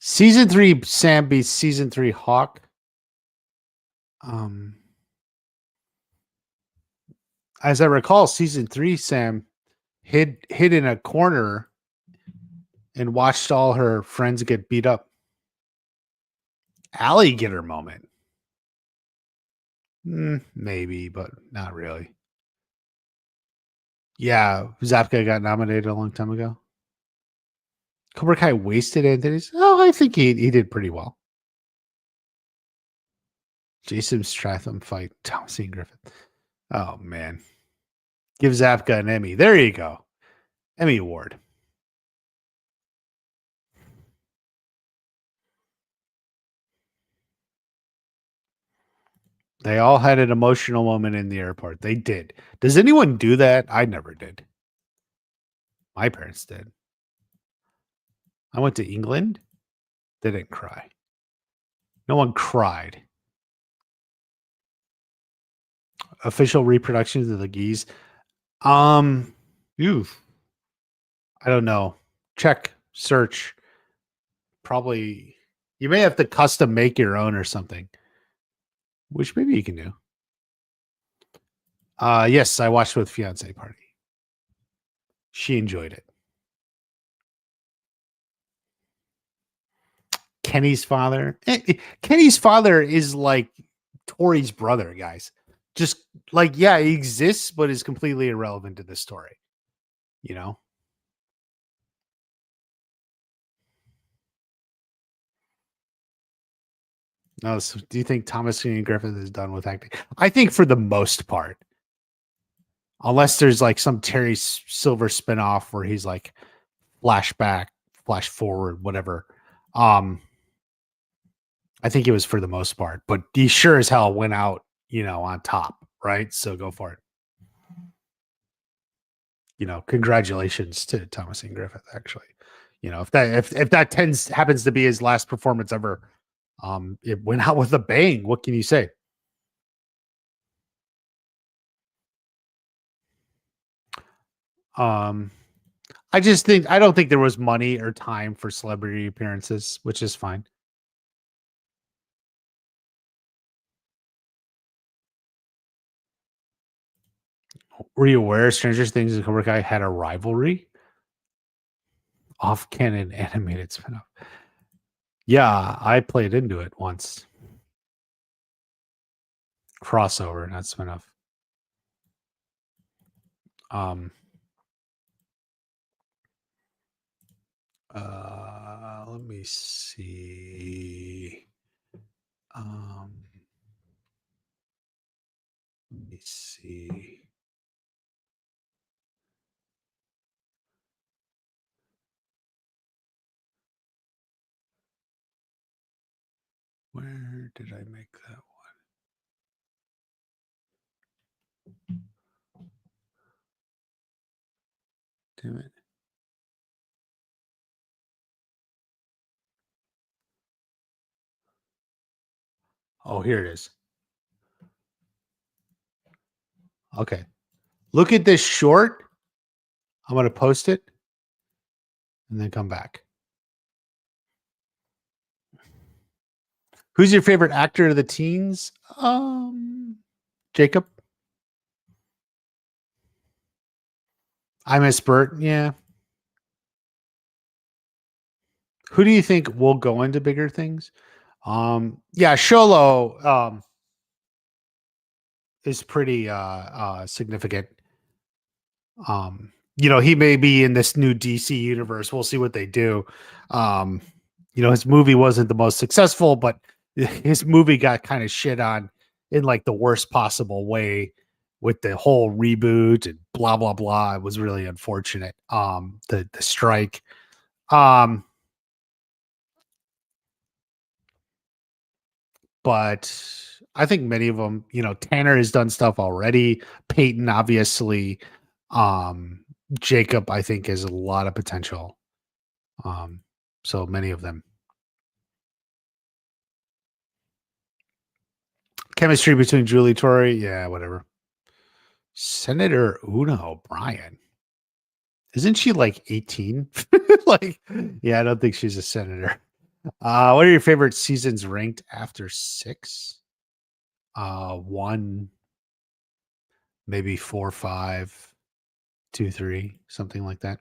Season 3 Sam beats season 3 Hawk. As I recall, season 3 Sam hid in a corner and watched all her friends get beat up. Alligator moment. Maybe, but not really. Yeah, Zapka got nominated a long time ago. Cobra Kai wasted Anthony's. Oh, I think he did pretty well. Jason Stratham fight Thomas Ian Griffith. Oh man, give Zapka an Emmy. There you go, Emmy award. They all had an emotional moment in the airport. They did. Does anyone do that? I never did. My parents did. I went to England. They didn't cry. No one cried. Official reproductions of the geese. Oof. I don't know. Check, search. Probably you may have to custom make your own or something, which maybe you can do. Yes, I watched with fiance party. She enjoyed it. Kenny's father. Kenny's father is like Tori's brother, guys. Just like, yeah, he exists, but is completely irrelevant to this story. You know? No, so do you think Thomas Ian Griffith is done with acting? I think for the most part. Unless there's like some Terry Silver spinoff where he's like flashback, flash forward, whatever. I think it was for the most part, but he sure as hell went out, on top, right? So go for it. Congratulations to Thomas Ian Griffith. Actually, if that happens to be his last performance ever, it went out with a bang. What can you say? I don't think there was money or time for celebrity appearances, which is fine. Were you aware Stranger Things and Cobra Kai had a rivalry? Off-canon animated spinoff. Yeah, I played into it once. Crossover, not spinoff. Let me see. Let me see. Where did I make that one? Damn it. Oh, here it is. Okay. Look at this short. I'm going to post it and then come back. Who's your favorite actor of the teens? Jacob. I miss Bert. Yeah. Who do you think will go into bigger things? Yeah, Sholo is pretty significant. He may be in this new DC universe. We'll see what they do. Um, his movie wasn't the most successful, but his movie got kind of shit on in like the worst possible way with the whole reboot and blah blah blah. It was really unfortunate. The strike. Um, but I think many of them, Tanner has done stuff already. Peyton, obviously. Um, Jacob, I think, has a lot of potential. Um, so many of them. Chemistry between Julie Torrey, yeah, whatever. Senator Una O'Brien. Isn't she like 18? Like, yeah, I don't think she's a senator. What are your favorite seasons ranked after 6? 1, maybe 4, 5, 2, 3, something like that.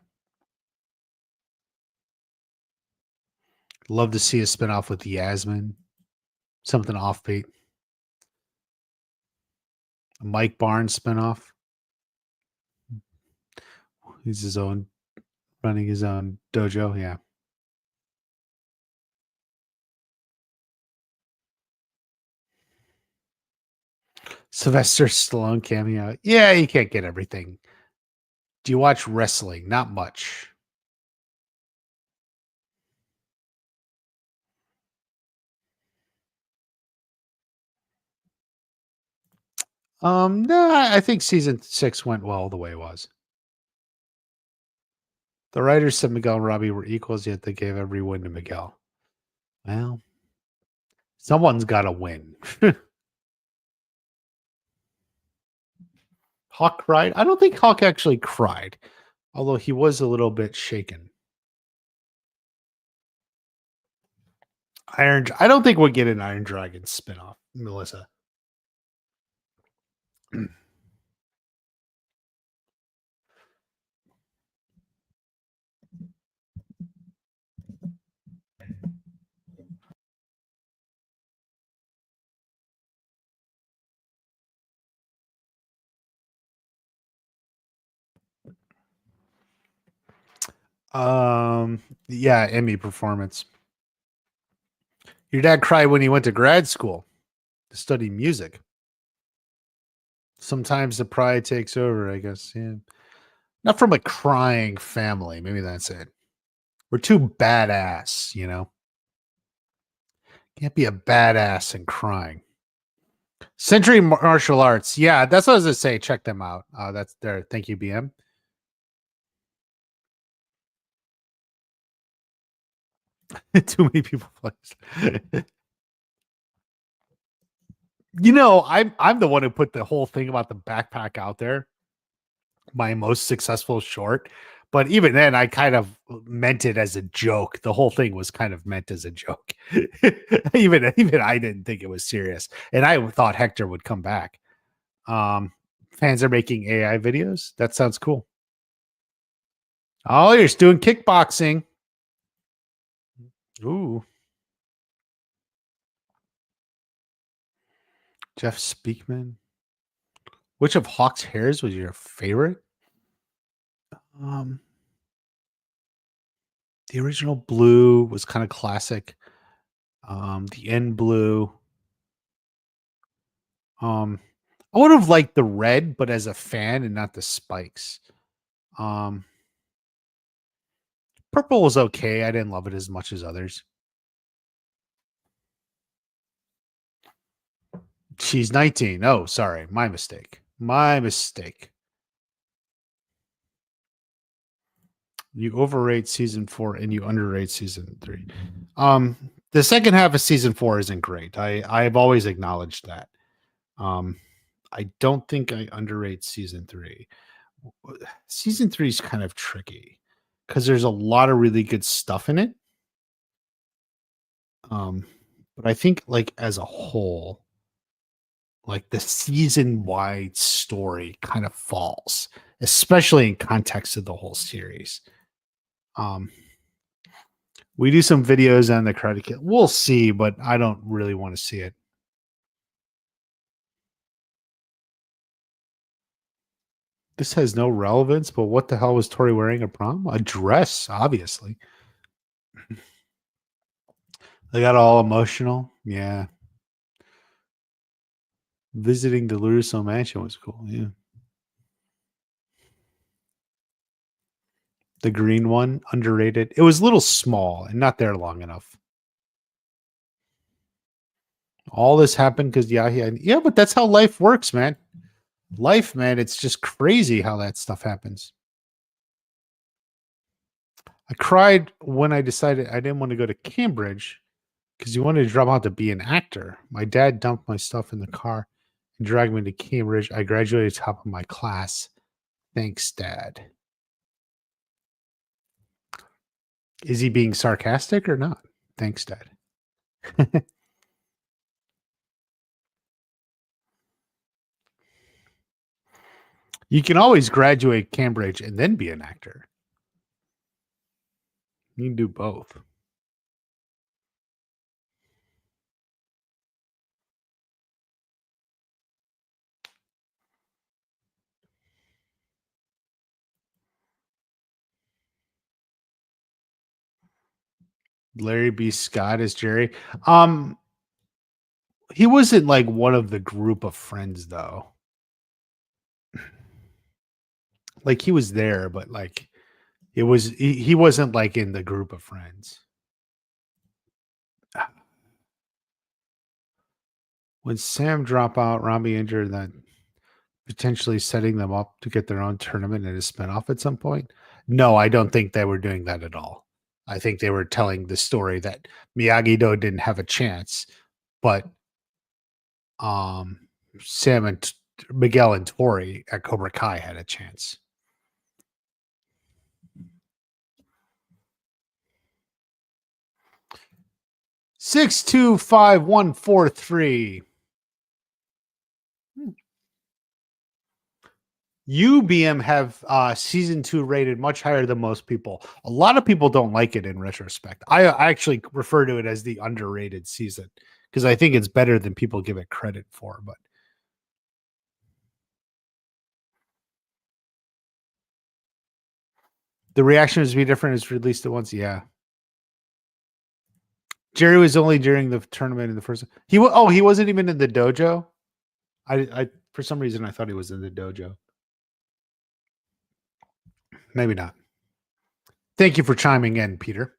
Love to see a spinoff with Yasmin. Something offbeat. A Mike Barnes spinoff. He's running his own dojo. Yeah. Sylvester Stallone cameo. Yeah, you can't get everything. Do you watch wrestling? Not much. No, I think season 6 went well the way it was. The writers said Miguel and Robbie were equals, yet they gave every win to Miguel. Well, someone's got to win. Hawk cried. I don't think Hawk actually cried, although he was a little bit shaken. I don't think we'll get an Iron Dragon spinoff, Melissa. Yeah, Emmy performance. Your dad cried when he went to grad school to study music. Sometimes the pride takes over, I guess. Yeah. Not from a crying family. Maybe that's it. We're too badass. Can't be a badass and crying. Century Martial Arts. Yeah, that's what I was going to say. Check them out. That's there. Thank you, BM. Too many people play. I'm the one who put the whole thing about the backpack out there. My most successful short. But even then, I kind of meant it as a joke. The whole thing was kind of meant as a joke. even I didn't think it was serious, and I thought Hector would come back. Fans are making AI videos. That sounds cool. Oh, you're doing kickboxing. Ooh, Jeff Speakman. Which of Hawk's hairs was your favorite? Um, the original blue was kind of classic. The end blue. I would have liked the red, but as a fan and not the spikes. Um, Purple was okay. I didn't love it as much as others. She's 19. Oh, sorry. My mistake. My mistake. You overrate season 4 and you underrate season 3. The second half of season 4 isn't great. I've always acknowledged that. I don't think I underrate season 3. Season 3 is kind of tricky because there's a lot of really good stuff in it. But I think like as a whole, like the season wide story kind of falls especially in context of the whole series. We do some videos on the Karate Kid. We'll see, but I don't really want to see it. This has no relevance, but what the hell was Tori wearing at prom? A dress, obviously. They got all emotional. Yeah. Visiting the LaRusso mansion was cool. Yeah. The green one, underrated. It was a little small and not there long enough. All this happened because yeah, but that's how life works, man. Life, man, it's just crazy how that stuff happens. I cried when I decided I didn't want to go to Cambridge because he wanted to drop out to be an actor. My dad dumped my stuff in the car and dragged me to Cambridge. I graduated top of my class. Thanks, Dad. Is he being sarcastic or not? Thanks, Dad. You can always graduate Cambridge and then be an actor. You can do both. Larry B. Scott as Jerry. He wasn't like one of the group of friends though. Like he was there, but like he wasn't like in the group of friends. When Sam dropped out, Robbie injured, that potentially setting them up to get their own tournament and a spinoff at some point. No, I don't think they were doing that at all. I think they were telling the story that Miyagi-Do didn't have a chance, but Sam and Miguel and Tori at Cobra Kai had a chance. 625-143. UBM have season 2 rated much higher than most people. A lot of people don't like it in retrospect. I actually refer to it as the underrated season because I think it's better than people give it credit for. But the reaction is to be different. It's released at once. Yeah. Jerry was only during the tournament in the first. He wasn't even in the dojo. I for some reason I thought he was in the dojo. Maybe not. Thank you for chiming in, Peter.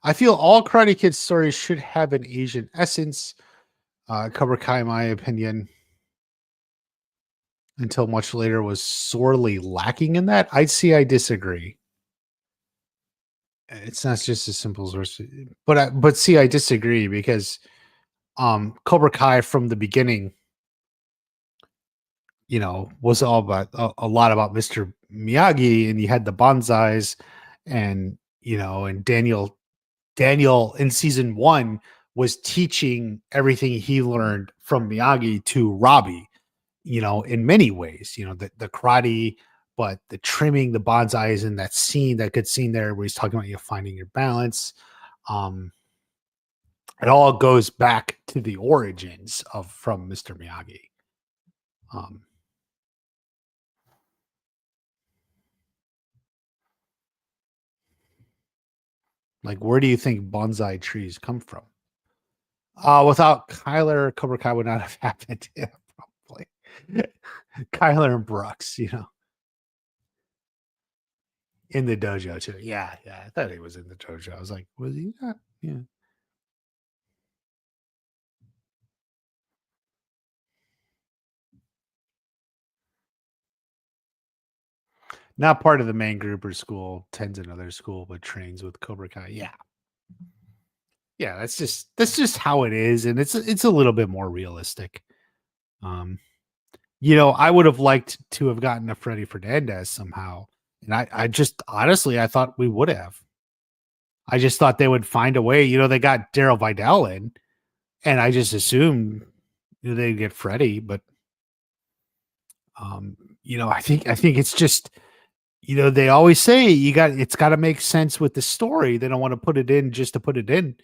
I feel all Karate Kid stories should have an Asian essence. Cobra Kai, in my opinion, until much later, was sorely lacking in that. I disagree. It's not just as simple as, but I disagree because Cobra Kai from the beginning, was all about a lot about Mr. Miyagi, and you had the bonsais, and and Daniel in season 1 was teaching everything he learned from Miyagi to Robbie, in many ways, the karate, but the trimming, the bonsais, and that good scene there where he's talking about finding your balance. It all goes back to the origins from Mr. Miyagi. Like, where do you think bonsai trees come from? Without Kyler, Cobra Kai would not have happened. Yeah, probably. Kyler and Brooks, in the dojo too. Yeah. I thought he was in the dojo. I was like, was he not? Yeah. Not part of the main group or school, attends another school, but trains with Cobra Kai. Yeah. Yeah, that's just how it is, and it's a little bit more realistic. I would have liked to have gotten a Freddy Fernandez somehow. And I just honestly I thought we would have. I just thought they would find a way. They got Daryl Vidal in, and I just assumed they'd get Freddy, but I think it's just, they always say it's got to make sense with the story. They don't want to put it in just to put it in,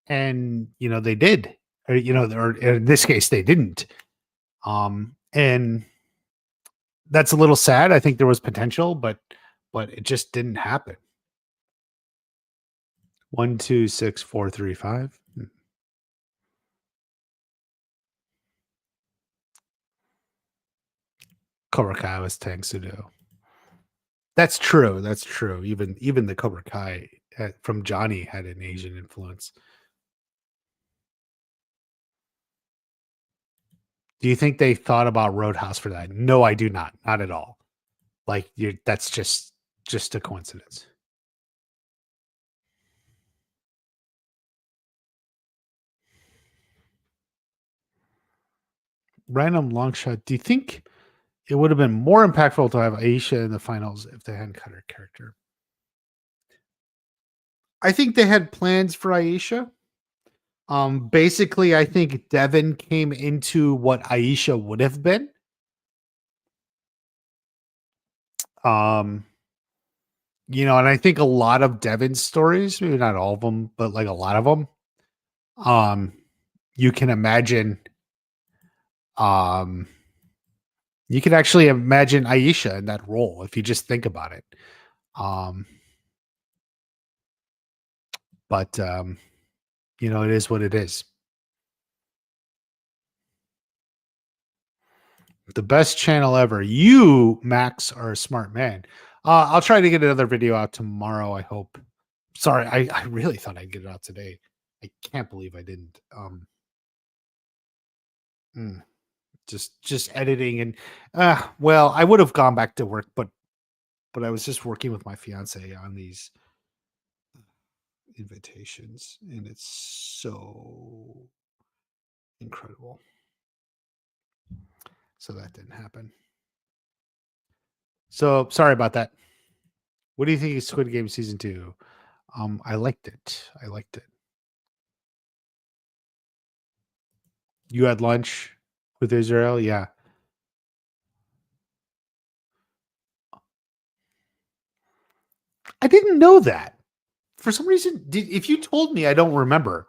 and they did, or in this case they didn't. And that's a little sad. I think there was potential, but it just didn't happen. 1, 2, 6, 4, 3, 5. Cobra Kai was Tang Sudo. That's true. That's true. Even the Cobra Kai from Johnny had an Asian influence. Do you think they thought about Roadhouse for that? No, I do not. Not at all. Like that's just a coincidence. Random long shot. Do you think it would have been more impactful to have Aisha in the finals if they hadn't cut her character? I think they had plans for Aisha. Basically, I think Devin came into what Aisha would have been. And I think a lot of Devin's stories, maybe not all of them, but like a lot of them, you can imagine, you can actually imagine Aisha in that role if you just think about it. But it is what it is. The best channel ever. You, Max, are a smart man. I'll try to get another video out tomorrow, I hope. Sorry, I really thought I'd get it out today. I can't believe I didn't. Just editing and well, I would have gone back to work, but I was just working with my fiance on these invitations, and it's so incredible. So that didn't happen. So sorry about that. What do you think of Squid Game season 2? I liked it. You had lunch with Israel? Yeah. I didn't know that. For some reason, if you told me, I don't remember.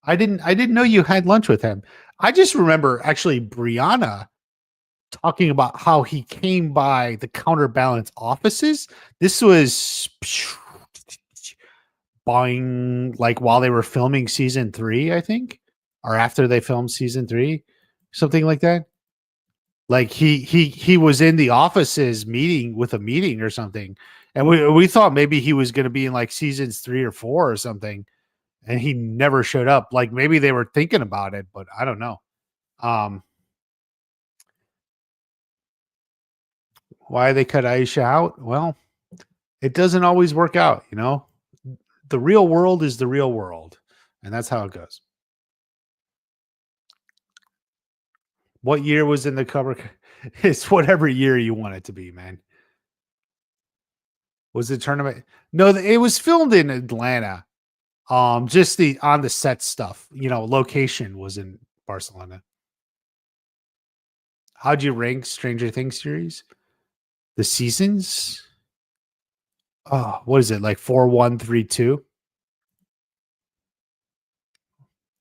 I didn't know you had lunch with him. I just remember actually Brianna talking about how he came by the Counterbalance offices. This was buying like while they were filming season 3, I think, or after they filmed season 3, something like that. Like he was in the offices meeting or something, and we thought maybe he was going to be in like seasons 3 or 4 or something, and he never showed up. Like maybe they were thinking about it, but I don't know. Why they cut Aisha out? Well, it doesn't always work out, The real world is the real world, and that's how it goes. What year was in the cover? It's whatever year you want it to be, man. Was the tournament? No, it was filmed in Atlanta. Just the on the set stuff, location was in Barcelona. How'd you rank Stranger Things series? The seasons? Oh, what is it? Like 4, 1, 3, 2?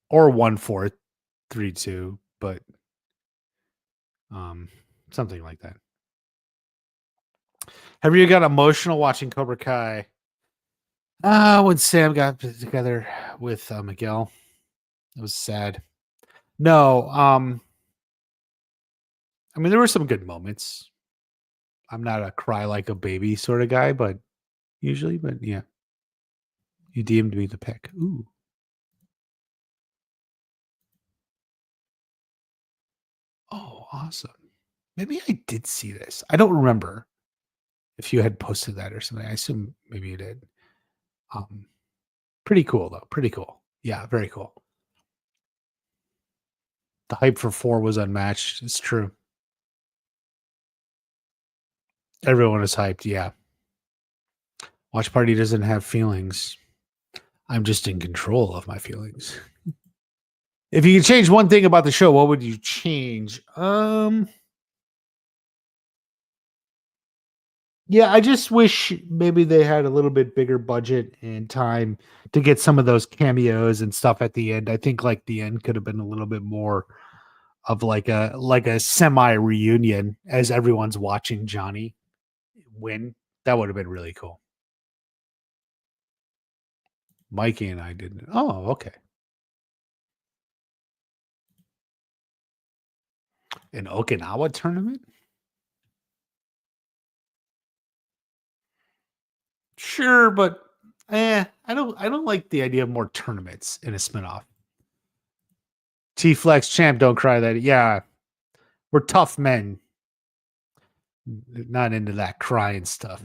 Or 1, 4, 3, 2, but something like that. Have you got emotional watching Cobra Kai? When Sam got together with Miguel, it was sad. No, I mean there were some good moments. I'm not a cry like a baby sort of guy, but usually, but yeah. You DM'd me the pick. Ooh. Oh, awesome. Maybe I did see this. I don't remember if you had posted that or something. I assume maybe you did. Pretty cool though. Pretty cool. Yeah, very cool. The hype for 4 was unmatched. It's true. Everyone is hyped. Yeah. Watch Party doesn't have feelings. I'm just in control of my feelings. If you could change one thing about the show, what would you change? Yeah, I just wish maybe they had a little bit bigger budget and time to get some of those cameos and stuff at the end. I think like the end could have been a little bit more of like a semi reunion as everyone's watching Johnny win. That would have been really cool. Mikey and I didn't. Oh, okay. An Okinawa tournament? Sure, but I don't like the idea of more tournaments in a spinoff. T Flex champ, don't cry that. Yeah, we're tough men. Not into that crying stuff.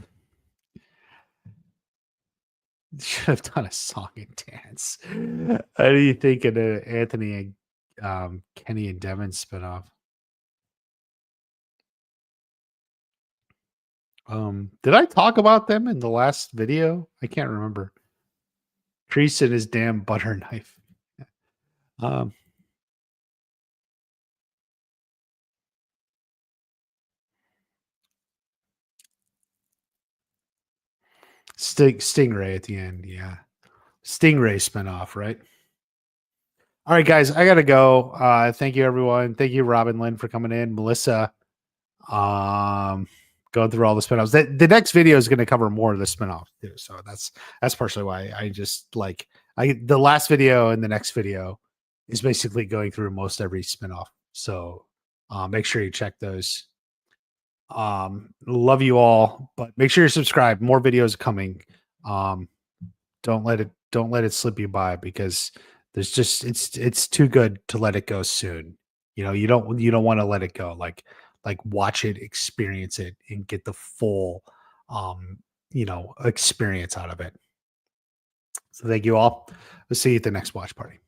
Should have done a song and dance. How do you think of the Anthony and Kenny and Devin spinoff? Did I talk about them in the last video? I can't remember. Treese and his damn butter knife. Um, Stingray at the end, yeah. Stingray spinoff, right? All right, guys, I gotta go. Thank you, everyone. Thank you, Robin Lynn, for coming in. Melissa, going through all the spinoffs. The next video is going to cover more of the spinoffs too. So that's partially why I just like the last video and the next video is basically going through most every spinoff. So make sure you check those. Love you all, but make sure you're subscribed. More videos coming. Don't let it slip you by because there's just it's too good to let it go soon. You know, you don't want to let it go. Like watch it, experience it, and get the full experience out of it. So thank you all. We'll see you at the next watch party.